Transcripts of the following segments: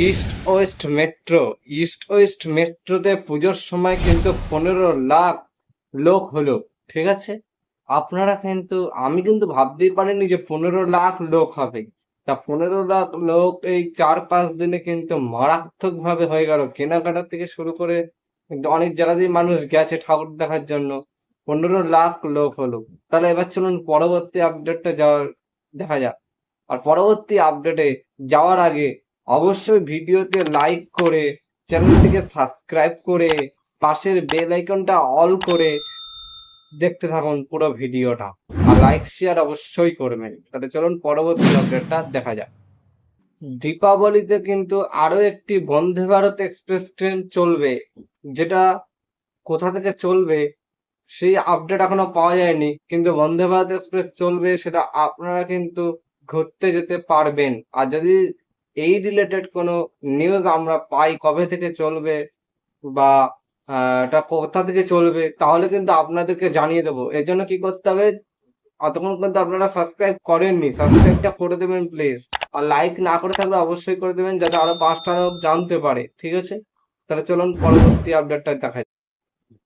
East West মেট্রোতে পুজোর সময় কিন্তু 15 লাখ লোক হলো। ঠিক আছে, আপনারা কিন্তু, আমি কিন্তু ভাবতেই পারিনি যে 15 লাখ লোক হবে। তা 15 লাখ লোক এই 4-5 দিনে কিন্তু মারাত্মক ভাবে হয়ে গেল, কেনাকাটা থেকে শুরু করে কিন্তু অনেক জায়গাতেই মানুষ গেছে ঠাকুর দেখার জন্য। 15 লাখ লোক হলো। তাহলে এবার চলুন পরবর্তী আপডেটটা দেখা যাক। আর পরবর্তী আপডেটে যাওয়ার আগে অবশ্যই ভিডিওতে লাইক করে, চ্যানেলটিকে সাবস্ক্রাইব করে, পাশের বেল আইকনটা অল করে দেখতে থাকুন পুরো ভিডিওটা। আর লাইক শেয়ার অবশ্যই করবেন। তাহলে চলুন পরবর্তী আপডেটটা দেখা যাক। দীপাবলিতে কিন্তু আরো একটি বন্দে ভারত এক্সপ্রেস ট্রেন চলবে, যেটা কোথা থেকে চলবে সেই আপডেট এখনো পাওয়া যায়নি, কিন্তু বন্দে ভারত এক্সপ্রেস চলবে, সেটা আপনারা কিন্তু ঘুরতে যেতে পারবেন। আর যদি এই রিলেটেড কোনো নিউজ আমরা পাই কবে থেকে চলবে বা এটা কোথা থেকে চলবে, তাহলে কিন্তু আপনাদেরকে জানিয়ে দেবো। এর জন্য কি করতে হবে, অতক্ষণ কিন্তু আপনারা সাবস্ক্রাইব করেননি, সাবস্ক্রাইবটা করে দেবেন প্লিজ। আর লাইক না করে থাকলে অবশ্যই করে দেবেন, যাতে আরো 5টা লোক জানতে পারে। ঠিক আছে, তাহলে চলুন পরবর্তী আপডেটটা দেখা যাক।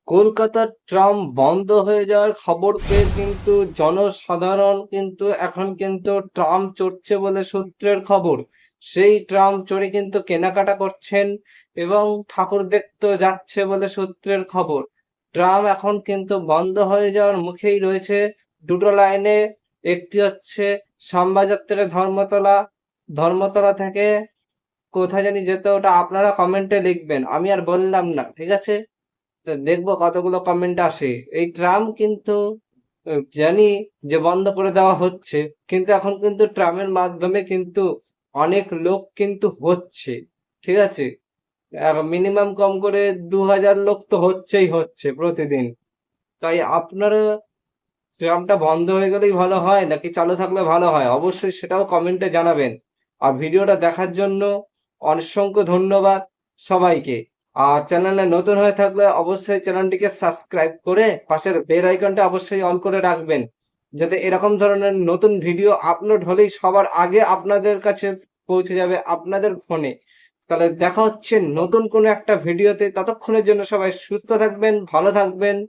কলকাতার ট্রাম বন্ধ হয়ে যাওয়ার খবর পেয়ে কিন্তু জনসাধারণ কিন্তু এখন কিন্তু ট্রাম চড়ছে বলে সূত্রের খবর। সেই ট্রাম চড়ে কিন্তু কেনাকাটা করছেন এবং ঠাকুর দেখতে যাচ্ছে বলে সূত্রের খবর। ট্রাম এখন কিন্তু বন্ধ হয়ে যাওয়ার মুখেই রয়েছে। দুটো লাইনে, একটি হচ্ছে শ্যামবাজার থেকে ধর্মতলা, ধর্মতলা থেকে কোথায় জানি যেতে, ওটা আপনারা কমেন্টে লিখবেন, আমি আর বললাম না। ঠিক আছে, তো দেখবো কতগুলো কমেন্ট আসে। এই ট্রাম কিন্তু জানি যে বন্ধ করে দেওয়া হচ্ছে, কিন্তু এখন কিন্তু ট্রামের মাধ্যমে কিন্তু অনেক লোক কিন্তু হচ্ছে। ঠিক আছে, মিনিমাম কম করে 2000 লোক তো হচ্ছে প্রতিদিন। তাই আপনারা, ট্রামটা বন্ধ হয়ে গেলেই ভালো হয় নাকি চালু থাকলে ভালো হয়, অবশ্যই সেটাও কমেন্টে জানাবেন। আর ভিডিওটা দেখার জন্য অসংখ্য ধন্যবাদ সবাইকে। আর চ্যানেলে নতুন হয়ে থাকলে অবশ্যই চ্যানেলটিকে সাবস্ক্রাইব করে পাশের বেল আইকনটা অবশ্যই অন করে রাখবেন, যাতে এরকম ধরনের নতুন ভিডিও আপলোড হলেই সবার আগে আপনাদের কাছে পৌঁছে যাবে আপনাদের ফোনে। তাহলে দেখা হচ্ছে নতুন কোনো একটা ভিডিওতে, ততক্ষণের জন্য সবাই সুস্থ থাকবেন, ভালো থাকবেন।